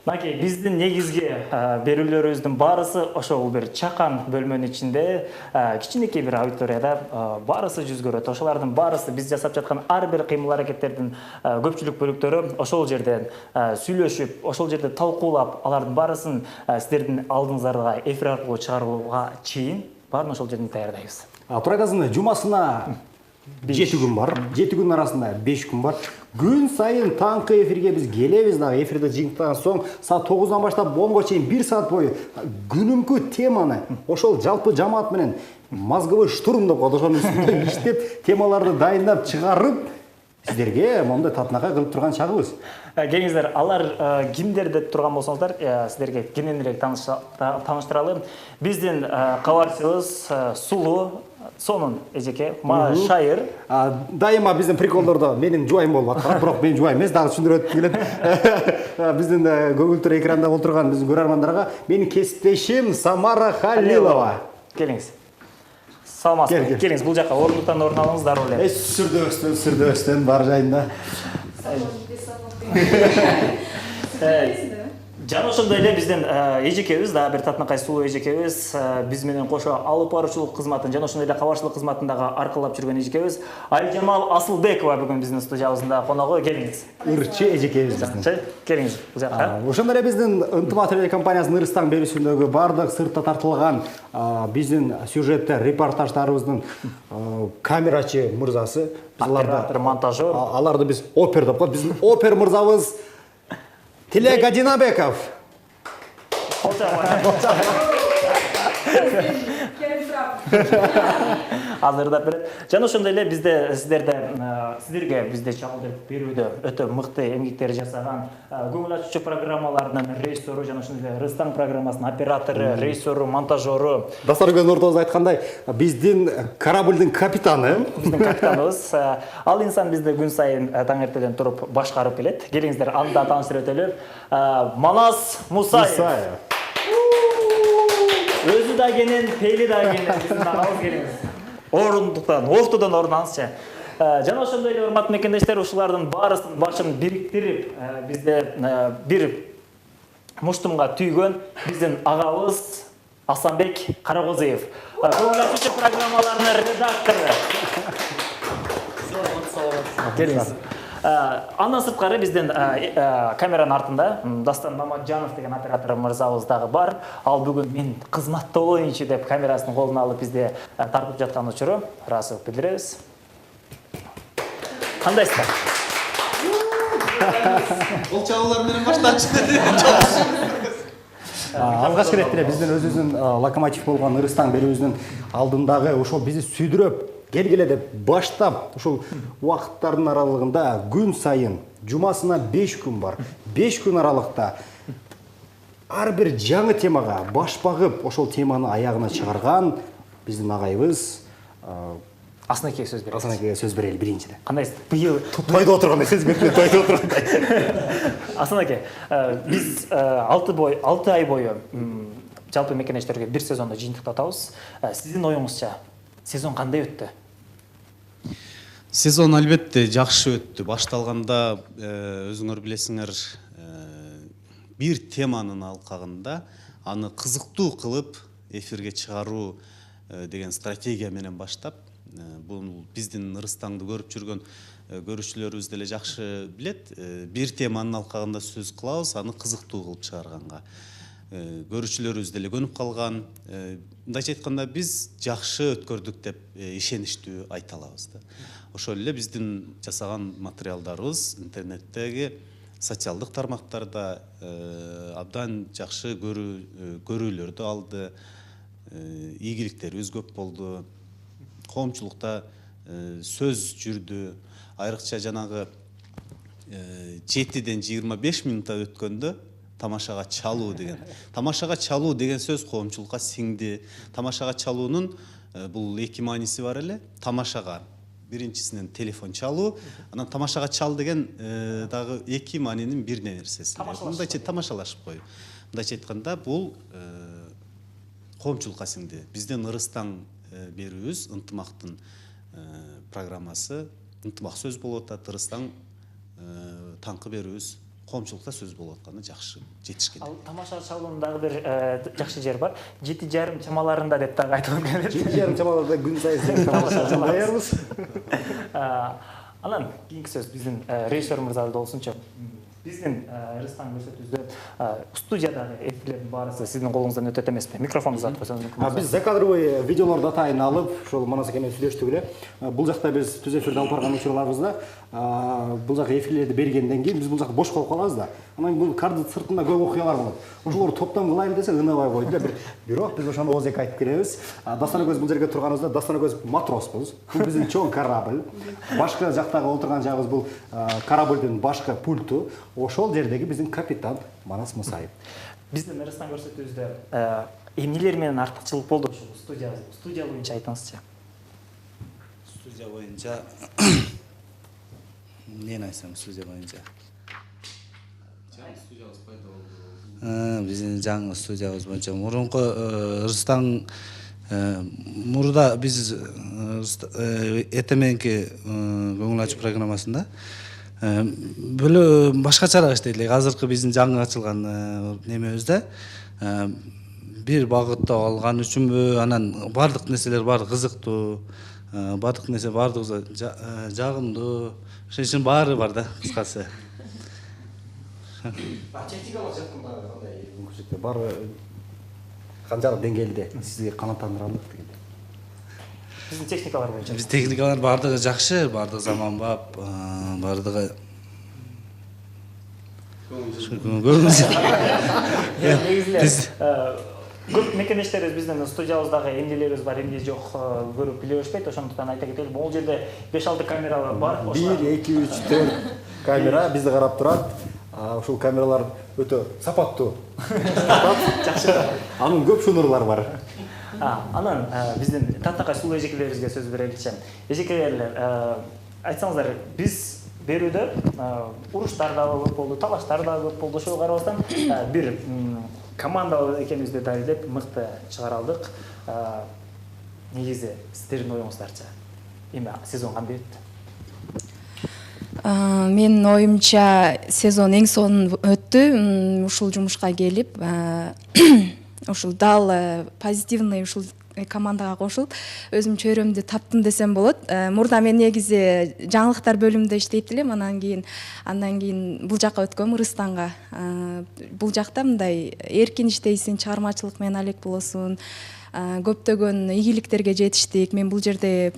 Мынакей биздин негизги берүүлөрүбүздүн баарысы ошол бир чакан бөлмөнүн ичинде кичинекей бир аудиторияда баарысы жүз көрөт. Ошолардын баарысы биз жасап жаткан ар бир кыймыл аракеттердин көпчүлүк бөлүктөрү ошол жерде сүйлөшүп, ошол жерде талкуулап, алардын баарысын сиздердин алдыңыздарга эфир аркылуу чыгарууга чейин баарын ошол жерден даярдайбыз. Прогазында жумасына 7 күн бар, 7 күн арасында 5 күн бар. Күн сайын таңкы эфирге біз келебиз дагы. Эфирде жыйынтыктан соң саат 9-дан баштап 10-га чейин 1 саат бою күнүмкү теманы ошол жалпы жамаат менен мозговой штурм деп коет, ошонун үстүндө иштеп, темаларды дайындап чыгарып, сиздерге мондай татынакай кылып турган чагыбыз. Келиңиздер, алар кимдер деп турган болсоңуздар, сиздерге кененирээк тааныштыралы. Биздин кабарчыбыз Сулуу, сонун эжеке, шайыр. Дайыма биздин приколдордо менин жубайым болуп аткан, бирок менин жубайым эмес, дагы түшүндүрүп өтүп келет. Биздин көгүлтүр экранда отурган биздин көрөрмандарга менин кесиптешим Самара Халилова. Келиңиз. Саламатсызбы? Келиңиз, бул жакка ордуктан орун алыңыз, дароо эле. Сүрдөбөстөн бар жайында. Жана ошондой эле биздин эжекебиз, дагы бир татынакай сулуу эжекебиз, биз менен кошо алып баруучулук кызматын жана ошондой эле кабарчылык кызматын дагы аркылап жүргөн эжекебиз Айжамал Асылбекова бүгүн биздин студиябызда коногу. Келиңиз. Ырчы эжекебиз биздин. Келиңиз бул жакка. Ошондой эле биздин Ынтымак телекомпаниясынын Ырыстан берүүсүндөгү бардык сыртта тартылган биздин сюжеттер, репортаждарыбыздын камерачы мырзасы, оператор, монтажер. Аларды биз опер деп коет. Биздин опер мырзабыз Тилек Адинабеков. Азырдап берет. Жана ошондой эле сиздерге бизде чагылдырып берүүдө өтө мыкты эмгектер жасаган көңүл ачуучу программалардын режиссеру жана ошондой эле Рыстан программасынын оператору, режиссеру, монтажеру. Дастарбек ортобузда айткандай, биздин кораблдын капитаны, биздин капитаныбыз. Ал инсан бизди күн сайын таң эртеден туруп башкарып келет. Келиңиздер, аны да тааныштырып өтөлү. Манас Мусаев. Өзү да кенен, пейли да кенен, биздин агабыз. Келиңиз. Орундуктан, офтодон орун алыңызчы. Жана ошондой эле урматтуу мекендештер, ушулардын баарысынын башын бириктирип, бизде бир муштумга түйгөн биздин агабыз Асанбек Карагозуев. Көңүл ачуучу программаларынын редактору. Келиңиз. Андан сырткары биздин камеранын артында Дастан Маматжанов деген оператор мырзабыз дагы бар. Ал бүгүн мен кызматта болоюнчу деп камерасын колуна алып бизде тартып жаткан учуру ыраазычылык билдиребиз. Кандайсыздар? Бул чабуулар менен баштачы. алгачкы иретте биздин өзүбүздүн локомотив болгон Ырыстан берүүбүздүн алдындагы ошол бизди сүйдүрөп келгиле деп баштап ушул убакыттардын аралыгында күн сайын жумасына 5 күн бар. 5 күн аралыкта ар бир жаңы темага баш багып, ошол теманы аягына чыгарган биздин агайыбыз Асанакеге сөз беребиз. Асанакеге сөз берели биринчиден. Кандайсыз? Быйыл тойдо отургандай сөз берди, тойдо отургандай. Асанаке, биз 6 ай бою жалпы мекендештерге бир сезонду жыйынтыктатабыз. Сиздин оюңузча сезон кандай өттү? Сезон албетте жакшы өттү. Башталганда өзүңөр билесиңер, бир теманын алкагында аны кызыктуу кылып эфирге чыгаруу деген стратегия менен баштап, бул биздин Ырыстанды көрүп жүргөн көрүүчүлөрүбүз деле жакшы билет. Бир теманын алкагында сөз кылабыз, аны кызыктуу кылып чыгарганга. Көрүүчүлөрүбүз деле көнүп калган. Мындайча айтканда биз жакшы өткөрдүк деп ишеничтүү айта алабыз да. Ошол эле биздин жасаган материалдарыбыз интернеттеги социалдык тармактарда абдан жакшы көрүүлөрдү алды. Ийгиликтерибиз көп болду. Коомчулукта сөз жүрдү. Айрыкча жанагы 7ден 25 минутта өткөндө тамашага чалуу деген сөз коомчулукка сиңди. Тамашага чалуунун бул эки мааниси бар эле. Тамашага биринчисинен телефон чалуу, анан тамашага чал деген дагы эки маанинин бир нерсеси. Мындайча тамашалашып коюу. Мындайча айтканда бул коомчулукка сиңди. Биздин Ырыстан берүүбүз ынтымактын программасы, ынтымак сөз болуп атат. Ырыстан таңкы берүүбүз коомчулукта сөз болуп атканы жакшы жетишкен. Ал тамаша чалуунун дагы бир жакшы жери бар. 7:30 чамаларында деп дагы айтылып келет. 7:30 чамаларда күн сайын сен тамаша даярбыз. Анан кийинки сөз биздин режиссер мырза болсунчу. Биздин Рыстан көрсөтүүбүздө студиядагы эфирлердин баарысы сиздин колуңуздан өтөт эмеспи? Микрофонду uzatып койсоңуз мүмкүн. Биз закадровый видеолорду атайын алып, ошол Манас экенин сүйлөштүк эле. Бул жакта биз түз эфирде алып барган учурларыбызда бул жака эфирлерди бергенден кийин биз бул жакта бош калып калабыз да. Анан бул кардын сыртында көп окуялар болот. Ошолорду топтом кылайын десе ынабай койду да. Бирок биз ошону ооз эки айтып келебиз. Дастан экөөбүз бул жерге турганыбызда Дастан экөөбүз матроспуз. Бул биздин чоң корабль. Башка жактагы отурган жагыбыз бул корабльдин башкы пульту. Ошол жердеги биздин капитан Манас Мусаев. Биздин Рыстан көрсөтүүбүздө эмнелер менен артыкчылык болду ушул студия боюнча айтыңызчы. Студия боюнча эмнени айтсам, студия боюнча биздин жаңы студиябыз боюнча мурунку Рыстан мурда биз этеменки көңүл ачуу программасында бөлө башкачараак иштейт элек. Азыркы биздин жаңы ачылган немебизде бир багытта алган үчүнбү, анан бардык нерселер баары кызыктуу, бардык нерсе баардыгыбызга жагымдуу, ошон үчүн баары бар да, кыскасы. Техникалык жактан кандай мүмкүнчүлүктөр бар? Канчалык деңгээлде сизди канааттандыралык дегенде? Биздин техникалар боюнча. Биз техникалар баардыгы жакшы, баардыгы заманбап, баардыгы Негизи көп мекемештерибиз биздин студиябыздагы эмнелерибиз бар, эмне жок көрүп биле беришпейт. Ошондуктан айта кетели, бул жерде 5-6 камера бар. 1, 2, 3, 4 камера бизди карап турат. Ушул камералар өтө сапаттуу. Жакшы. Анын көп шунурлар бар. Анан биздин татакай сулуу эжекелерибизге сөз береличи. Эжекелер, айтсаңыздар, биз берүүдө уруштар да көп болду, талаштар да көп болду. Ошого карабастан бир команда экенибизди далилдеп мыкты чыгара алдык. Негизи сиздердин оюңуздарча эми сезон кандай өттү? Менин оюмча сезон эң сонун өттү. Ушул жумушка келип, ушул дал позитивный ушул командага кошулуп, өзүм чөйрөмдү таптым десем болот. Мурда мен негизи жаңылыктар бөлүмүндө иштейт элем, андан кийин бул жака өткөм, Рыстанга. Бул жакта мындай эркин иштейсиң, чыгармачылык менен алек болосуң. Көптөгөн ийгиликтерге жетиштик. Мен бул жерде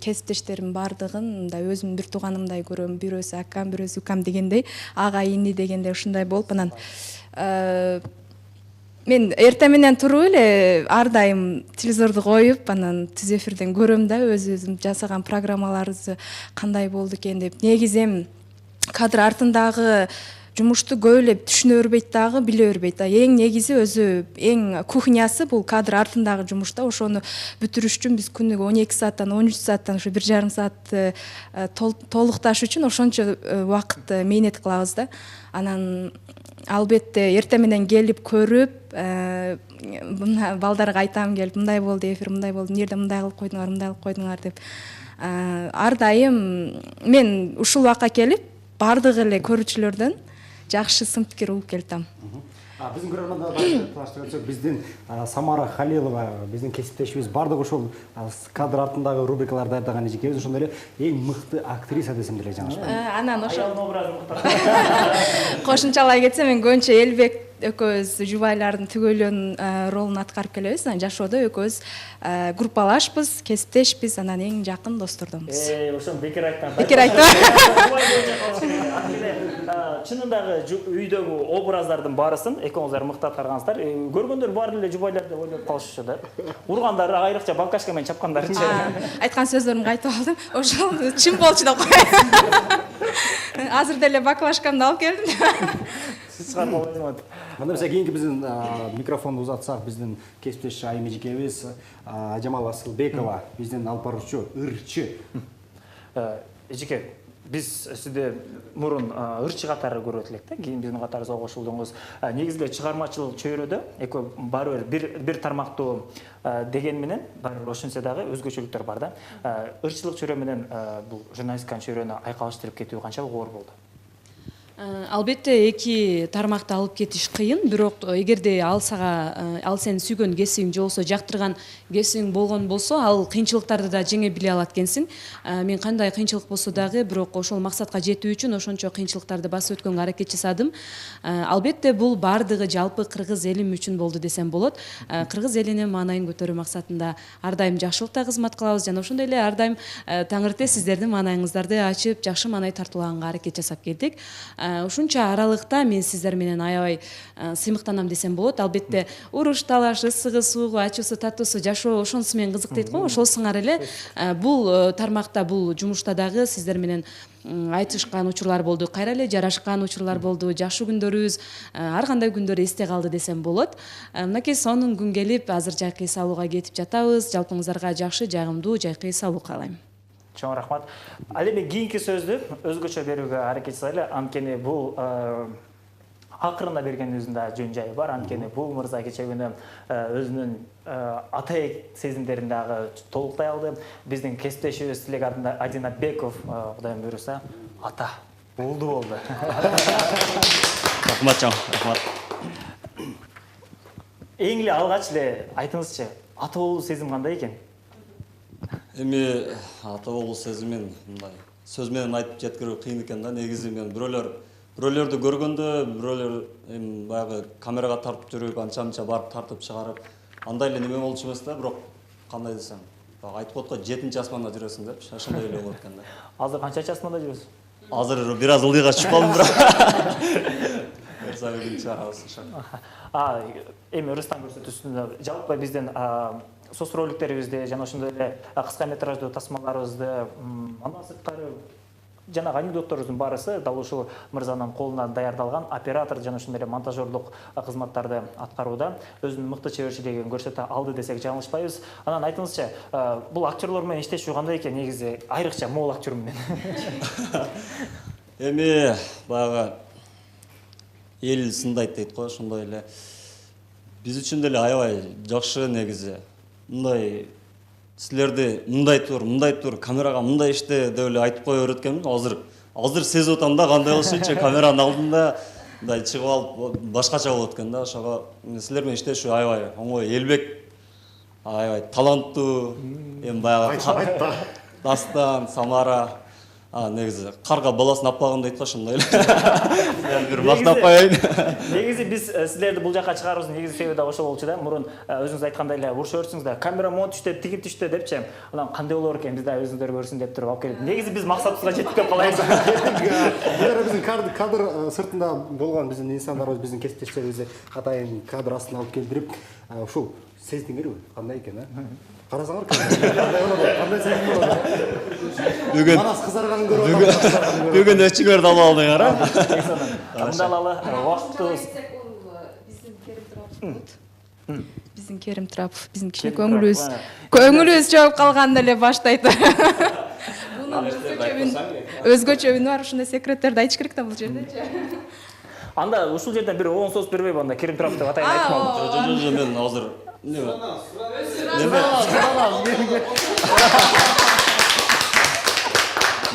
кесиптештерим бардыгын мындай өзүмдүн бир тууганымдай көрөм. Бирөөсү акам, бирөөсү укам дегендей, ага ини дегендей ушундай болуп, анан мен эртең менен туруп эле ар дайым телевизорду коюп, анан түз эфирден көрөм да, өзүм жасаган программаларыбыз кандай болду экен деп. Негизи эми кадр артындагы жумушту көп эле түшүнө бербейт дагы, биле бербейт. Эң негизи өзү эң кухнясы бул кадр артындагы жумушта. Ошону бүтүрүш үчүн биз күнүгө 12 сааттан 13 сааттан ушу 1,5 саат толукташ үчүн ошончо убакыт мээнет кылабыз да. Анан албетте эртең менен келип көрүп, балдарга айтам келип, мындай болду эфир, мындай болду, эмне жерде мындай кылып койдуңар, мындай кылып койдуңар деп. Ар дайым мен ушул убакка келип бардык эле көрүүчүлөрдөн жакшы сын пикир угуп келдим. Биздин көрөрмандар биздин Самара Халилова, биздин кесиптешибиз бардык ошол кадр артындагы рубрикалар даярдаган эжекебиз, ошондой эле эң мыкты актриса десем деле жаңылышпайм. Анан ошол образын мыкты. кошумчалай кетсем, мен көбүнчө Элбек экөөбүз жубайлардын түгөлөн ролун аткарып келебиз. Анан жашоодо экөөбүз группалашпыз, кесиптешпиз, анан эң жакын достордонбуз. Ошону бекер айткан. Бекер айттым. Чынындагы үйдөгү образдардын баарысын экөөңүздөр мыкты аткаргансыздар. Көргөндөр баары эле жубайлар деп ойлоп калышчу да. Ургандар, айрыкча балкашка менен чапкандарчы. Айткан сөздөрүмдү кайтып алдым. Ошол чын болчу деп коем. Азыр деле баклажкамды алып келдим. Мында биз кийинки биздин микрофонду узатсак, биздин кесиптеш айым эжекебиз Ажамал Асылбекова, биздин алып баруучу ырчы. Эжеке, биз сизди мурун ырчы катары көрөт элек да, кийин биздин катарыбызга кошулдуңуз. Негизи чыгармачылык чөйрөдө экөө баары бир тармактуу деген менен баары ошентсе дагы өзгөчөлүктөр бар да. Ырчылык чөйрө менен бул журналистиканын чөйрөнү айкалыштырып кетүү канчалык оор болду? Албетте эки тармакты алып кетиш кыйын, бирок эгерде ал сенин сүйгөн кесибиң же болбосо жактырган кесибиң болгон болсо, ал кыйынчылыктарды да жеңе биле алат экенсиң. Мен кандай кыйынчылык болсо дагы, бирок ошол максатка жетүү үчүн ошончо кыйынчылыктарды басып өткөнгө аракет жасадым. Албетте бул баардыгы жалпы кыргыз элим үчүн болду десем болот. Кыргыз элинин маанайын көтөрүү максатында ар дайым жакшылыкта кызмат кылабыз жана ошондой эле ар дайым таң эрте сиздердин маанайыңыздарды ачып, жакшы маанай тартуулаганга аракет жасап келдик. Ушунча аралыкта мен сиздер менен аябай сыймыктанам десем болот. Албетте уруш, талаш, ысыгы, суугу, ачуусу, татуусу, жашоо ошонусу менен кызык дейт го. Ошол сыңар эле бул тармакта, бул жумушта дагы сиздер менен айтышкан учурлар болду, кайра эле жарашкан учурлар болду, жакшы күндөрүбүз ар кандай күндөр эсте калды десем болот. Мынакей сонун күн келип, азыр жайкы эс алууга кетип жатабыз. Жалпыңыздарга жакшы, жагымдуу жайкы эс алуу каалайм. Чоң рахмат. Ал эми кийинки сөздү өзгөчө берүүгө аракет жасайлы. Анткени бул акырына бергенибиздин да жөн жайы бар. Анткени бул мырза кече күнү өзүнүн атаек сезимдерин дагы толуктай алды. Биздин кесиптешибиз Тилек Адинатбеков, Кудайым буйруса, ата болду. Рахмат чоң, рахмат. Эң эле алгач эле айтыңызчы, ата болуу сезим кандай экен? Эми ата болуу сезимин мындай сөз менен айтып жеткирүү кыйын экен да. Негизи мен бирөөлөрдү көргөндө, бирөөлөр эми баягы камерага тартып жүрүп, анча барып тартып чыгарып, андай эле неме болчу эмес да, бирок кандай десем, айтып коет го 7-чи асманда жүрөсүң депчи, ошондой эле болот экен да. Азыр канчанчы асманда жүрөсүз? Азыр бир аз ылдыйга чыгып калдым бирок. Эрсагын чыгарабыз ошо. Эми Рустам көрсөтүүсүндө жалпы биздин соц роликтерибизди жана ошондой эле кыска метраждуу тасмаларыбызды андан сырткары жанагы анекдотторубуздун баарысы дал ушул мырзанын колунан даярдалган оператор жана ошондой эле монтажерлук кызматтарды аткарууда өзүнүн мыкты чеберчилигин көрсөтө алды десек жаңылышпайбыз. Анан айтыңызчы, бул актерлор менен иштешүү кандай экен негизи, айрыкча могул актер менен? Эми баягы эл сындайт дейт го, ошондой эле биз үчүн деле аябай жакшы негизи. Мындай силерди мындай тур, камерага мындай иште деп эле айтып кое берет экенмин. Азыр сезип атам да кандай болушунчу камеранын алдында мындай чыгып алып башкача болот экен да. Ошого силер менен иштешүү аябай оңой. Элбек аябай таланттуу, эми баягы Дастан, Самара негизи карга баласын аппаган дейт го, ошондой эле. Мен бир мактап коеюн. Негизи биз силерди бул жака чыгарыбыздын негизи себеби да ошол болчу да. Мурун өзүңүз айткандай эле урушуп өрсүңүз да, камера монт түштө, тиги түштө депчи. Анан кандай болор экен, биз да өзүңүздөр көрсүн деп туруп алып келдик. Негизи биз максатыбызга жеттик деп калайбыз. Бул биздин кадр сыртында болгон биздин инсандарыбыз, биздин кесиптештерибизди атайын кадр астына алып келдирип, ушул сездиңерби? Кандай экен, Карасаңар кандай сезим болот? Манас кызарганын көрүп атам. Бүгүн өчүңөрдү алып алдыңар, Мындай алалы убактыбыз. Биздин Керим Трапов, биздин кичине көңүлүбүз чогуп калганда эле баштайт. Мунун өзгөчө үнү бар, ушундай секреттерди айтыш керек да бул жердечи. Анда ушул жерден бир оң соос бербейби анда Керим Трапов деп атайын айтмам. Жо, мен азыр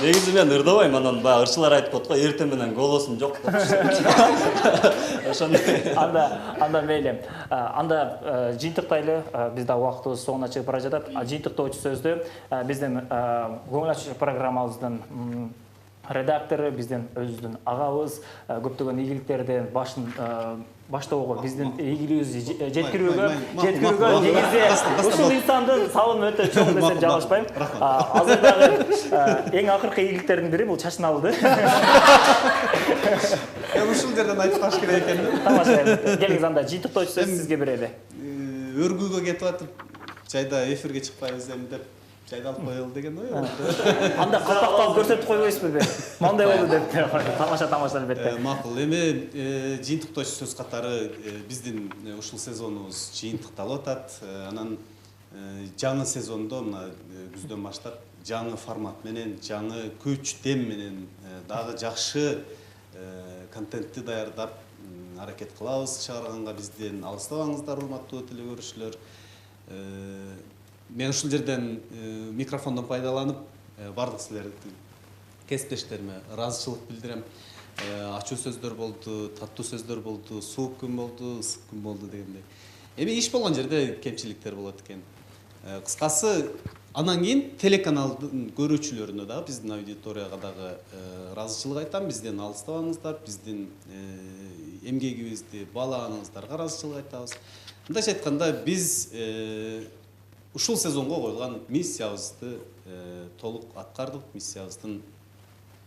негизи мен ырдабайм, анан баягы ырчылар айтып коет го, эртең менен голосум жок депчи. Ошондой. Анда мейли. Анда жыйынтыктайлы, биз да убактыбыз соңуна чыгып бара жатат. Жыйынтыктоочу сөздү биздин көңүл ачуучу программабыздын редактору, биздин өзүбүздүн агабыз, көптөгөн ийгиликтердин баштоого, биздин ийгилигибизди жеткирүүгө негизи ушул инсандын салымы өтө чоң десем жаңылышпайм. Азыр дагы эң акыркы ийгиликтердин бири бул чачын алды. Ушул жерден айтып калыш керек экен. Тамаша. Келиңиз, анда жыйынтыктоочу сөз сизге берели. Өргүүгө кетип атып, жайда эфирге чыкпайбыз эми деп жайда алып коелу деген ой. Анда калтакталып көрсөтүп койбойсузбу? Мындай болду деп. Тамаша албетте. Макул. Эми жыйынтыктоочу сөз катары биздин ушул сезонубуз жыйынтыкталып атат. Анан жаңы сезондо мына күздөн баштап жаңы формат менен, жаңы күч, дем менен дагы жакшы контентти даярдап аракет кылабыз чыгарганга. Бизден алыстабаңыздар, урматтуу теле көрүүчүлөр. Мен ушул жерден микрофондон пайдаланып бардык силердин кесиптештериме ыраазычылык билдирем. ачуу сөздөр болду, таттуу сөздөр болду, суук күн болду, ысык күн болду дегендей. Эми иш болгон жерде кемчиликтер болот экен. Кыскасы анан кийин телеканалдын көрүүчүлөрүнө дагы биздин аудиторияга дагы ыраазычылык айтам. Бизден алыстабаңыздар, биздин эмгегибизди баалаганыңыздарга ыраазычылык айтабыз. Мындайча айтканда биз ушул сезонго коюлган миссиябызды толук аткардык, миссиябыздын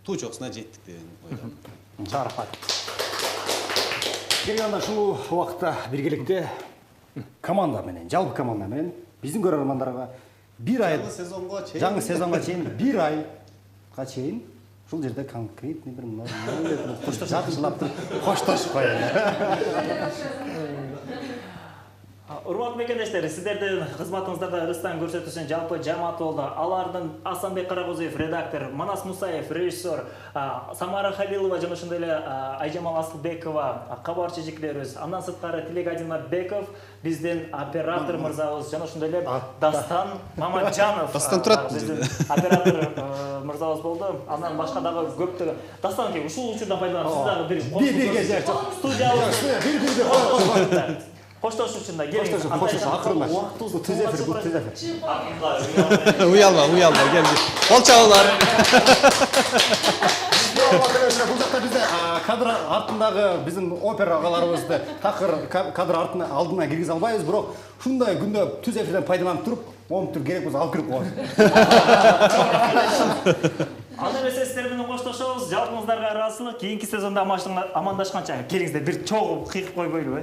туу чокусуна жеттик деген ойдомун. Рахмат. Керек анда ушул убакытта биргеликте команда менен, жалпы команда менен биздин көрөрмандарга бир ай жаңы сезонго чейин бир айга чейин ушул жерде конкретный бир жакшылап коштошуп коелу. Урматтуу мекендештер, сиздердин кызматыңыздарда Рустам көрсөтүүсүн жалпы жамааты болду. Алардын Асанбек Карагөзүев редактор, Манас Мусаев режиссер, Самара Халилова жана ошондой эле Айжамал Асылбекова кабарчы жигиттерибиз. Андан сырткары Тилек Адилматбеков, биздин оператор мырзабыз жана ошондой эле Дастан Маматжанов. Дастан турат биздин оператор мырзабыз болду. Андан башка дагы көптөгөн. Дастан ке, ушул учурдан пайдаланып сиз дагы бир студиябыз коштошуучунда келиңиз. Акырында. Тез эфир. Уялма, келди. Кол чабуулар. Бул жакта бизде кадр артындагы биздин опера агаларыбызды такыр кадр алдына киргизе албайбыз, бирок ушундай күндө түз эфирден пайдаланып туруп, момуптур керек болсо алып кирип коебуз. Аны эмесе сиздер менен коштошобуз. Жалпыңыздарга ыраазычылык. Кийинки сезондо амандашканча келиңиздер бир чогуу кыйкып койбойлубу?